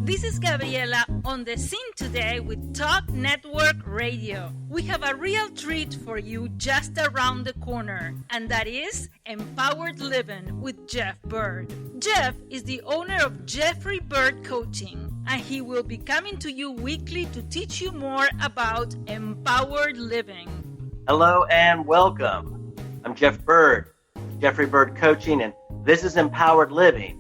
This is Gabriela on the scene today with Talk Network Radio. We have a real treat for you just around the corner, and that is Empowered Living with Jeff Byrd. Jeff is the owner of Jeffrey Byrd Coaching, and he will be coming to you weekly to teach you more about empowered living. Hello and welcome. I'm Jeff Byrd, Jeffrey Byrd Coaching, and this is Empowered Living.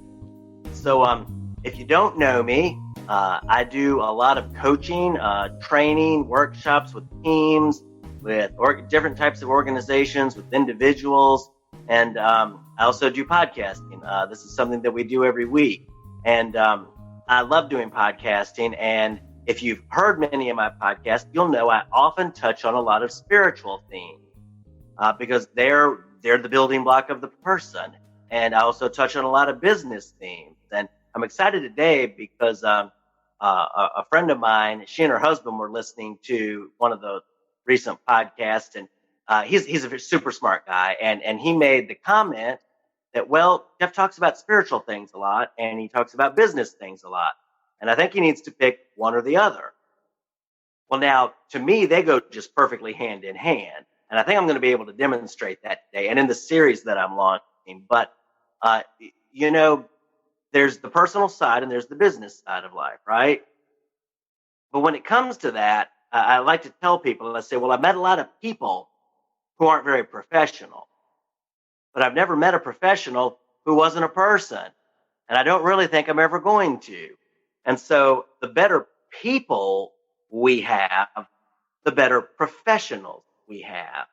So, if you don't know me, I do a lot of coaching, training, workshops with teams, with different types of organizations, with individuals, and I also do podcasting. This is something that we do every week, and I love doing podcasting. And if you've heard many of my podcasts, you'll know I often touch on a lot of spiritual themes because they're the building block of the person, and I also touch on a lot of business themes. And I'm excited today because a friend of mine, she and her husband were listening to one of the recent podcasts, and he's a super smart guy, and he made the comment that, well, Jeff talks about spiritual things a lot, and he talks about business things a lot, and I think he needs to pick one or the other. Well, now, to me, they go just perfectly hand in hand, and I think I'm going to be able to demonstrate that today and in the series that I'm launching. But, there's the personal side and there's the business side of life, right? But when it comes to that, I like to tell people, I say, well, I've met a lot of people who aren't very professional, but I've never met a professional who wasn't a person. And I don't really think I'm ever going to. And so the better people we have, the better professionals we have.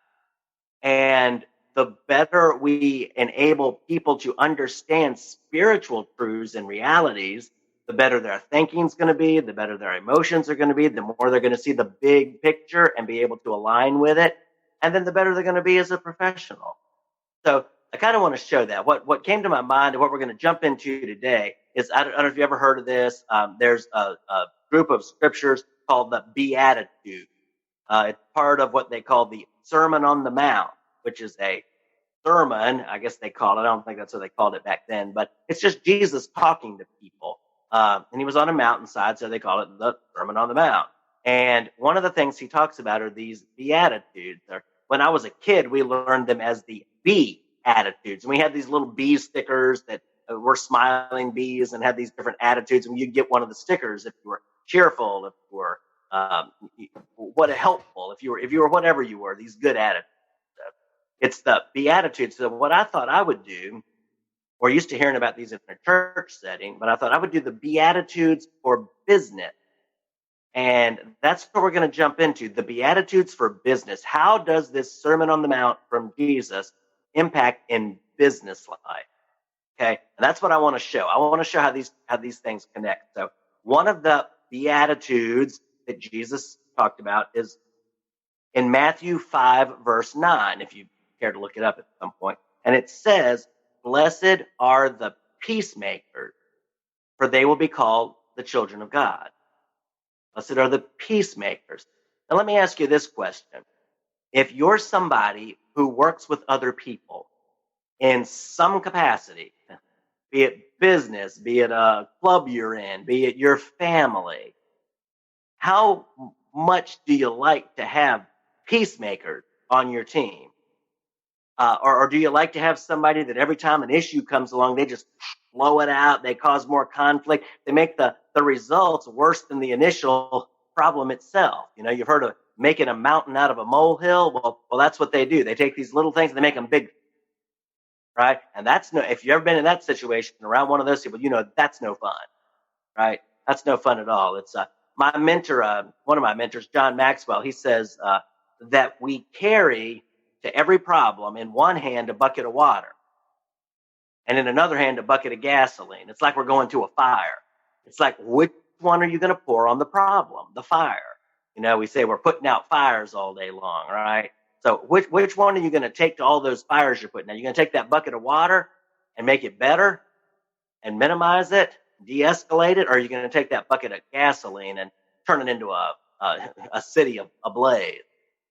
And the better we enable people to understand spiritual truths and realities, the better their thinking's going to be, the better their emotions are going to be, the more they're going to see the big picture and be able to align with it, and then the better they're going to be as a professional. So I kind of want to show that. What came to my mind and what we're going to jump into today is, I don't know if you ever heard of this. There's a group of scriptures called the Beatitudes. It's part of what they call the Sermon on the Mount, which is a sermon, I guess they call it. I don't think that's what they called it back then, but it's just Jesus talking to people. And he was on a mountainside, so they call it the Sermon on the Mount. And one of the things he talks about are these Beatitudes. When I was a kid, we learned them as the Beatitudes. And we had these little bee stickers that were smiling bees and had these different attitudes. And you'd get one of the stickers if you were cheerful, if you were helpful, if you were whatever you were, these good attitudes. It's the Beatitudes. So what I thought I would do, we're used to hearing about these in a church setting, but I thought I would do the Beatitudes for business. And that's what we're going to jump into, the Beatitudes for business. How does this Sermon on the Mount from Jesus impact in business life? Okay, and that's what I want to show. I want to show how these things connect. So one of the Beatitudes that Jesus talked about is in Matthew 5, verse 9, if you care to look it up at some point. And it says, "Blessed are the peacemakers, for they will be called the children of God." Blessed are the peacemakers. Now let me ask you this question. If you're somebody who works with other people in some capacity, be it business, be it a club you're in, be it your family, how much do you like to have peacemakers on your team? Or do you like to have somebody that every time an issue comes along, they just blow it out, they cause more conflict, they make the results worse than the initial problem itself? You know, you've heard of making a mountain out of a molehill. Well, that's what they do. They take these little things and they make them big, right? And if you've ever been in that situation around one of those people, you know that's no fun, right? That's no fun at all. It's my mentor, one of my mentors, John Maxwell, he says that we carry to every problem in one hand a bucket of water and in another hand a bucket of gasoline. It's like we're going to a fire. It's like, which one are you going to pour on the problem, the fire? You know, we say we're putting out fires all day long, right? So which one are you going to take to all those fires you're putting out? You're going to take that bucket of water and make it better and minimize it, de-escalate it, or are you going to take that bucket of gasoline and turn it into a city ablaze,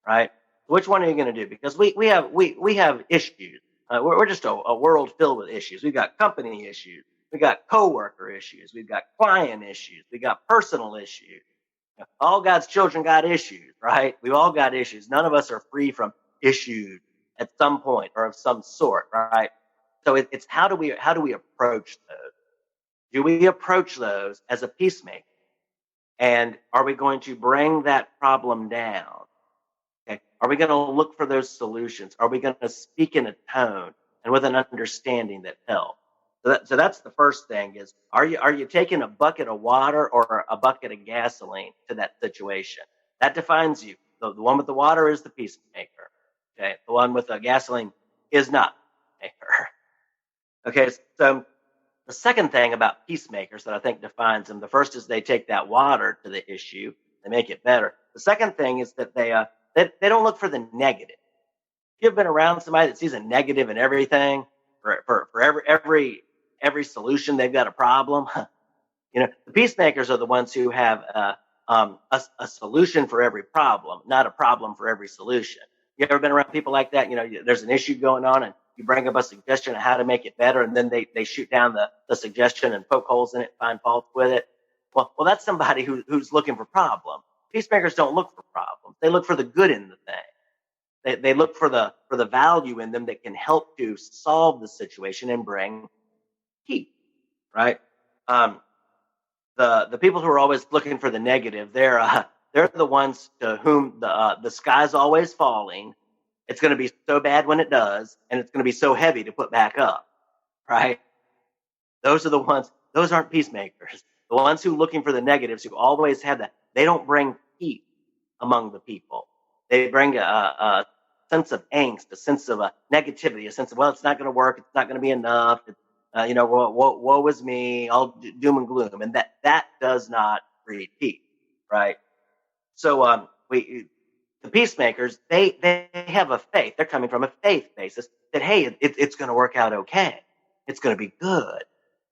right? Which one are you going to do? Because we have issues. We're just a world filled with issues. We've got company issues. We got coworker issues. We've got client issues. We got personal issues. All God's children got issues, right? We've all got issues. None of us are free from issues at some point or of some sort, right? So it's how do we approach those? Do we approach those as a peacemaker? And are we going to bring that problem down? Okay. Are we going to look for those solutions? Are we going to speak in a tone and with an understanding that helps? So that's the first thing is, are you taking a bucket of water or a bucket of gasoline to that situation? That defines you. The one with the water is the peacemaker. Okay. The one with the gasoline is not the peacemaker. Okay. So the second thing about peacemakers that I think defines them, the first is they take that water to the issue, they make it better. The second thing is that they don't look for the negative. If you've been around somebody that sees a negative in everything, for every solution they've got a problem. The peacemakers are the ones who have a solution for every problem, not a problem for every solution. You ever been around people like that? There's an issue going on and you bring up a suggestion of how to make it better, and then they shoot down the suggestion and poke holes in it, find faults with it. Well, that's somebody who's looking for problems. Peacemakers don't look for problems. They look for the good in the thing. They look for the value in them that can help to solve the situation and bring peace, right? The people who are always looking for the negative, they're the ones to whom the sky's always falling. It's going to be so bad when it does, and it's going to be so heavy to put back up, right? Those are the ones. Those aren't peacemakers. The ones who are looking for the negatives, who always have that, they don't bring peace among the people. They bring a sense of angst, a sense of negativity, a sense of, well, it's not going to work, it's not going to be enough. Woe is me, all doom and gloom, and that does not breed peace, right? So the peacemakers, they have a faith. They're coming from a faith basis that, hey, it's going to work out okay. It's going to be good.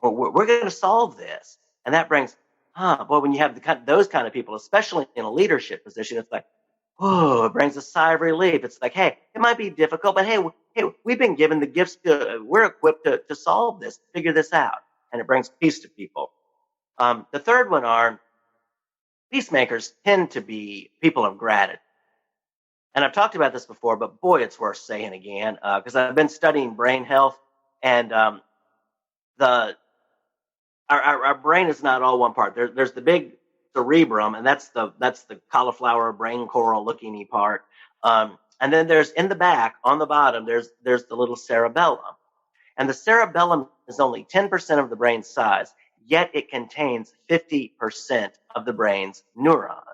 We're going to solve this. And that brings, boy, when you have those kind of people, especially in a leadership position, it's like, oh, it brings a sigh of relief. It's like, hey, it might be difficult, but hey, we've been given the gifts we're equipped to solve this, figure this out. And it brings peace to people. The third one are peacemakers tend to be people of gratitude. And I've talked about this before, but boy, it's worth saying again, because I've been studying brain health, and our brain is not all one part. There's the big cerebrum, and that's the cauliflower brain coral looking part. And then there's in the back, on the bottom, there's the little cerebellum. And the cerebellum is only 10% of the brain's size, yet it contains 50% of the brain's neurons.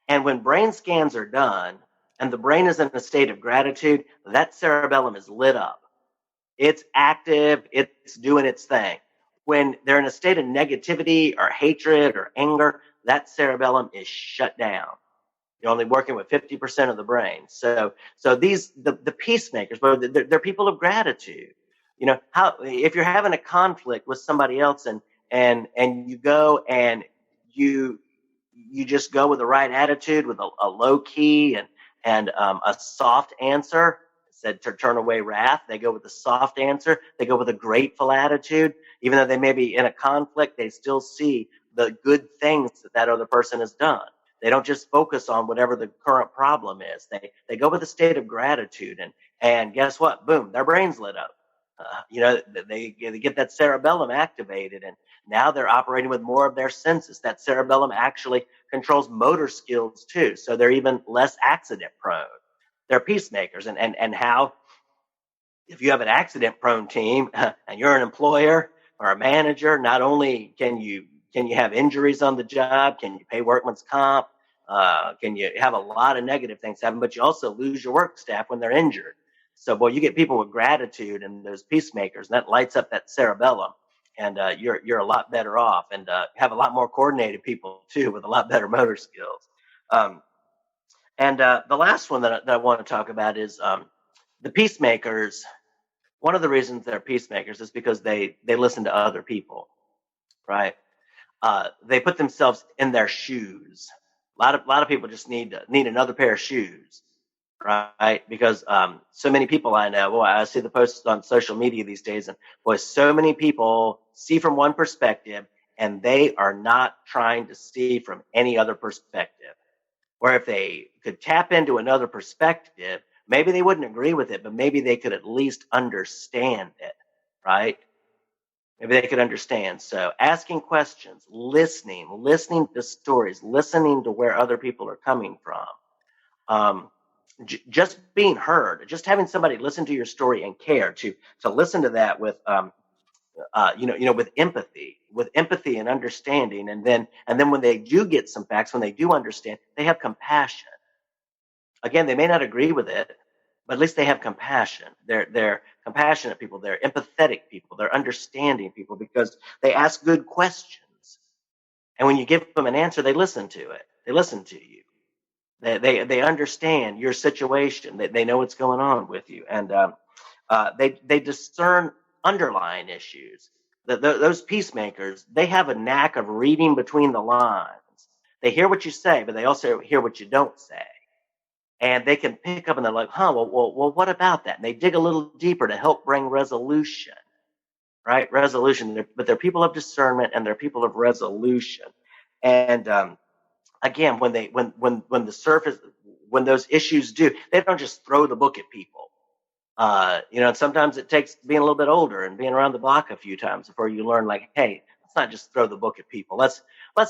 And when brain scans are done, and the brain is in a state of gratitude, that cerebellum is lit up. It's active, it's doing its thing. When they're in a state of negativity or hatred or anger, that cerebellum is shut down. You're only working with 50% of the brain. So the peacemakers, they're people of gratitude. If you're having a conflict with somebody else and you go and you just go with the right attitude, with a low key and a soft answer, said to turn away wrath. They go with the soft answer. They go with a grateful attitude. Even though they may be in a conflict, they still see the good things that other person has done. They don't just focus on whatever the current problem is. They go with a state of gratitude, and guess what? Boom, their brain's lit up. They get that cerebellum activated, and now they're operating with more of their senses. That cerebellum actually controls motor skills too, so they're even less accident prone. They're peacemakers, and how, if you have an accident prone team and you're an employer or a manager, not only can you have injuries on the job, can you pay workman's comp, can you have a lot of negative things happen, but you also lose your work staff when they're injured. So, boy, you get people with gratitude and those peacemakers, and that lights up that cerebellum, and you're a lot better off, and have a lot more coordinated people too, with a lot better motor skills. And the last one that I want to talk about is the peacemakers. One of the reasons they're peacemakers is because they listen to other people, right? They put themselves in their shoes. A lot of people just need another pair of shoes. right? Because so many people I know, boy, I see the posts on social media these days, and boy, so many people see from one perspective, and they are not trying to see from any other perspective. Where if they could tap into another perspective, maybe they wouldn't agree with it, but maybe they could at least understand it, right? Maybe they could understand. So asking questions, listening to stories, listening to where other people are coming from. Just being heard, just having somebody listen to your story and care to listen to that with with empathy and understanding, and then when they do get some facts, when they do understand, they have compassion. Again, they may not agree with it, but at least they have compassion. They're compassionate people. They're empathetic people. They're understanding people because they ask good questions, and when you give them an answer, they listen to it. They listen to you. They understand your situation. They know what's going on with you, and they discern underlying issues. Those peacemakers, they have a knack of reading between the lines. They hear what you say, but they also hear what you don't say, and they can pick up and they're like, well, what about that? And they dig a little deeper to help bring resolution, right? Resolution. But they're people of discernment and they're people of resolution, and again, when the surface, when those issues they don't just throw the book at people. And sometimes it takes being a little bit older and being around the block a few times before you learn, like, hey, let's not just throw the book at people. Let's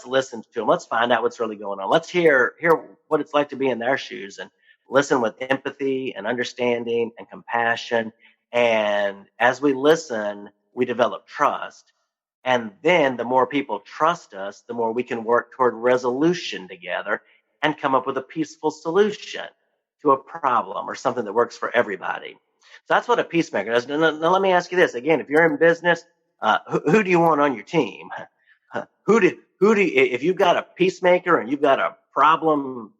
listen to them. Let's find out what's really going on. Let's hear what it's like to be in their shoes, and listen with empathy and understanding and compassion. And as we listen, we develop trust. And then the more people trust us, the more we can work toward resolution together and come up with a peaceful solution to a problem or something that works for everybody. So that's what a peacemaker does. Now let me ask you this again: if you're in business, who do you want on your team? If you've got a peacemaker and you've got a problem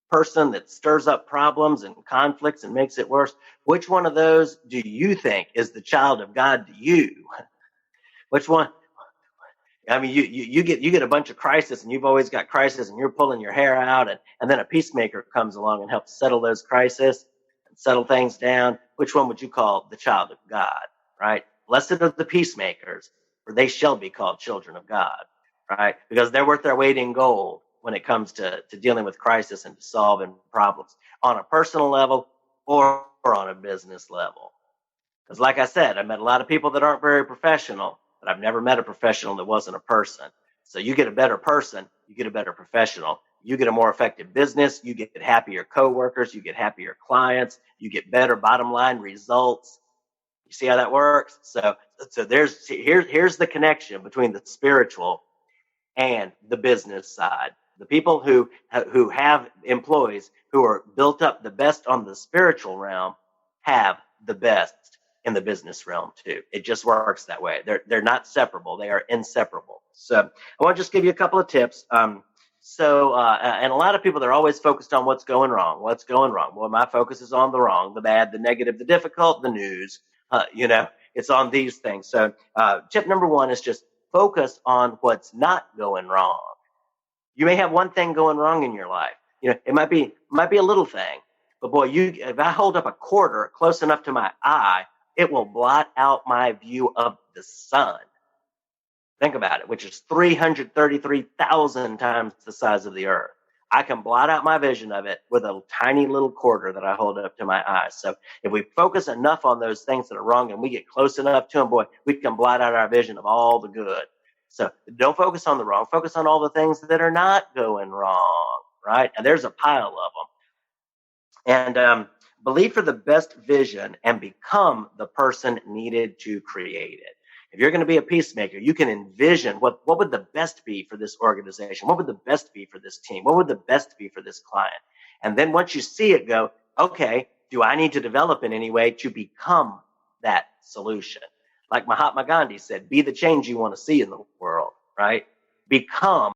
person that stirs up problems and conflicts and makes it worse, which one of those do you think is the child of God to you? Which one? I mean, you get a bunch of crisis, and you've always got crisis, and you're pulling your hair out, and then a peacemaker comes along and helps settle those crises and settle things down. Which one would you call the child of God, right? Blessed are the peacemakers, for they shall be called children of God, right? Because they're worth their weight in gold when it comes to dealing with crisis and to solving problems on a personal level or on a business level. Because like I said, I met a lot of people that aren't very professional, but I've never met a professional that wasn't a person. So you get a better person, you get a better professional, you get a more effective business, you get happier coworkers, you get happier clients, you get better bottom line results. You see how that works? So here's the connection between the spiritual and the business side. The people who have employees who are built up the best on the spiritual realm have the best in the business realm too. It just works that way. They're not separable. They are inseparable. So I want to just give you a couple of tips. And a lot of people, they're always focused on what's going wrong. What's going wrong? Well, my focus is on the wrong, the bad, the negative, the difficult, the news. It's on these things. So tip number one is just focus on what's not going wrong. You may have one thing going wrong in your life. It might be a little thing, but boy, if I hold up a quarter close enough to my eye, it will blot out my view of the sun. Think about it, which is 333,000 times the size of the earth. I can blot out my vision of it with a tiny little quarter that I hold up to my eyes. So if we focus enough on those things that are wrong and we get close enough to them, boy, we can blot out our vision of all the good. So don't focus on the wrong. Focus on all the things that are not going wrong, right? And there's a pile of them. And believe for the best vision and become the person needed to create it. If you're going to be a peacemaker, you can envision what would the best be for this organization? What would the best be for this team? What would the best be for this client? And then once you see it, go, okay, do I need to develop in any way to become that solution? Like Mahatma Gandhi said, be the change you want to see in the world, right? Become